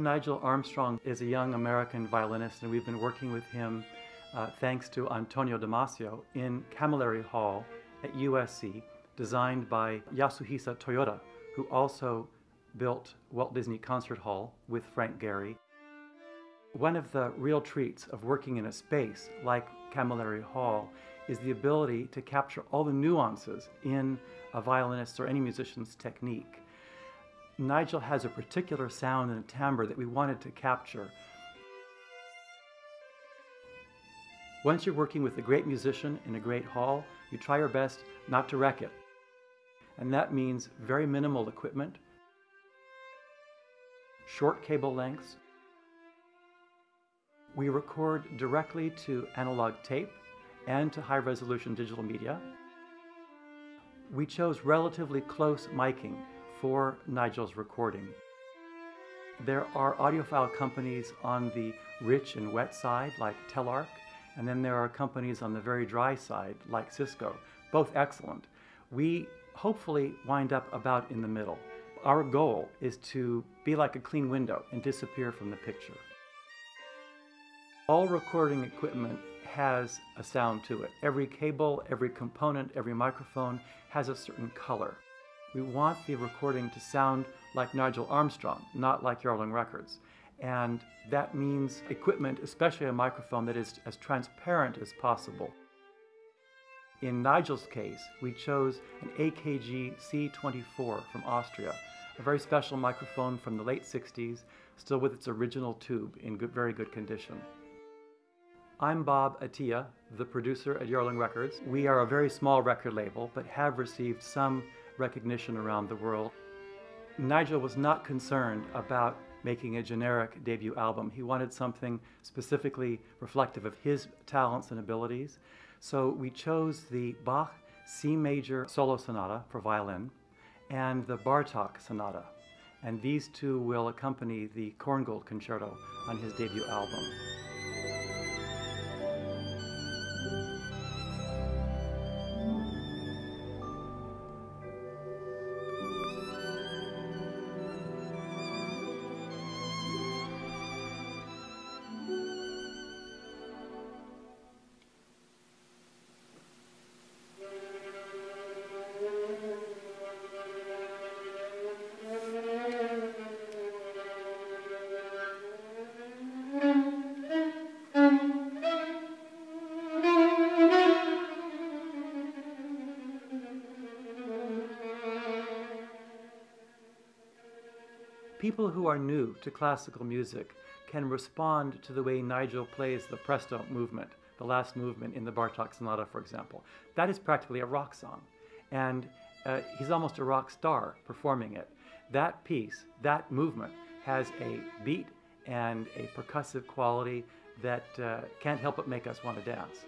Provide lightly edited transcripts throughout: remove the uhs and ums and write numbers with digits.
Nigel Armstrong is a young American violinist, and we've been working with him thanks to Antonio Damasio in Camilleri Hall at USC, designed by Yasuhisa Toyoda, who also built Walt Disney Concert Hall with Frank Gehry. One of the real treats of working in a space like Camilleri Hall is the ability to capture all the nuances in a violinist's or any musician's technique. Nigel has a particular sound and a timbre that we wanted to capture. Once you're working with a great musician in a great hall, you try your best not to wreck it. And that means very minimal equipment, short cable lengths. We record directly to analog tape and to high-resolution digital media. We chose relatively close miking for Nigel's recording. There are audiophile companies on the rich and wet side, like Telarc, and then there are companies on the very dry side, like Cisco, both excellent. We hopefully wind up about in the middle. Our goal is to be like a clean window and disappear from the picture. All recording equipment has a sound to it. Every cable, every component, every microphone has a certain color. We want the recording to sound like Nigel Armstrong, not like Yarlung Records. And that means equipment, especially a microphone, that is as transparent as possible. In Nigel's case, we chose an AKG C24 from Austria, a very special microphone from the late 60s, still with its original tube in very good condition. I'm Bob Attia, the producer at Yarlung Records. We are a very small record label, but have received some recognition around the world. Nigel was not concerned about making a generic debut album. He wanted something specifically reflective of his talents and abilities. So we chose the Bach C major solo sonata for violin and the Bartók sonata. And these two will accompany the Korngold concerto on his debut album. People who are new to classical music can respond to the way Nigel plays the presto movement, the last movement in the Bartók sonata, for example. That is practically a rock song, and he's almost a rock star performing it. That piece, that movement, has a beat and a percussive quality that can't help but make us want to dance.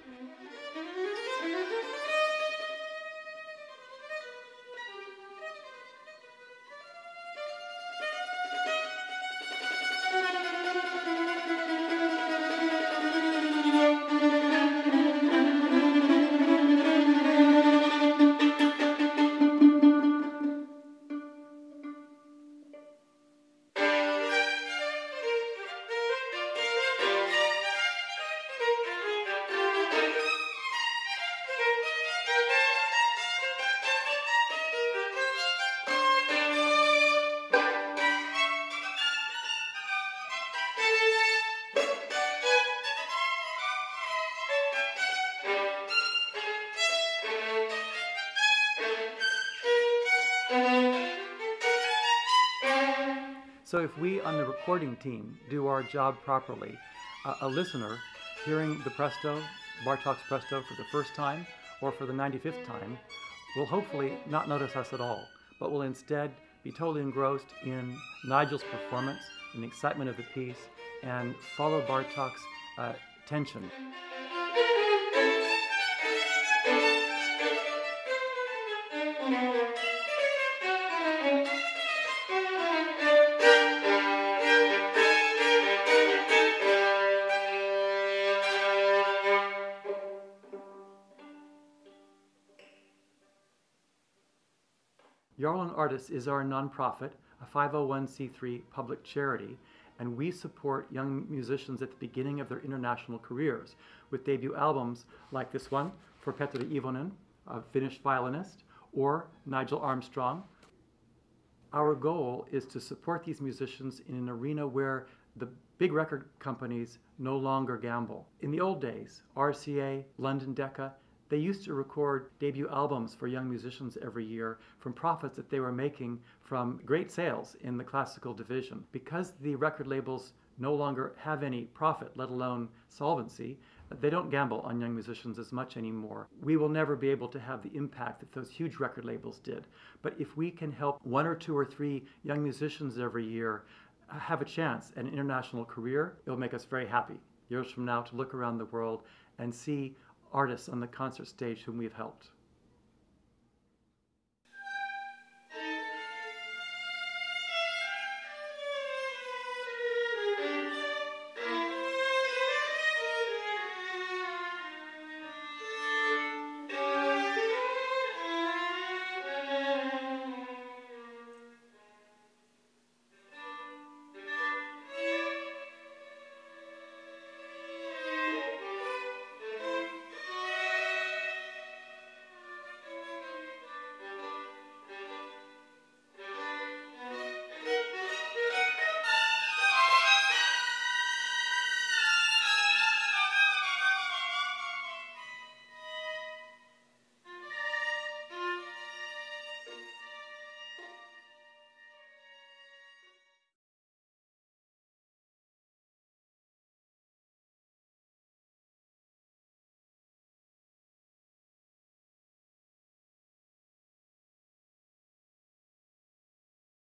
So if we on the recording team do our job properly, a listener hearing the presto, Bartók's presto for the first time or for the 95th time, will hopefully not notice us at all, but will instead be totally engrossed in Nigel's performance, in the excitement of the piece, and follow Bartók's tension. Yarlung Artists is our nonprofit, a 501c3 public charity, and we support young musicians at the beginning of their international careers with debut albums like this one for Petr Ivonen, a Finnish violinist, or Nigel Armstrong. Our goal is to support these musicians in an arena where the big record companies no longer gamble. In the old days, RCA, London Decca, they used to record debut albums for young musicians every year from profits that they were making from great sales in the classical division. Because the record labels no longer have any profit, let alone solvency, they don't gamble on young musicians as much anymore. We will never be able to have the impact that those huge record labels did. But if we can help 1 or 2 or 3 young musicians every year have a chance at an international career, it'll make us very happy years from now to look around the world and see artists on the concert stage whom we've helped.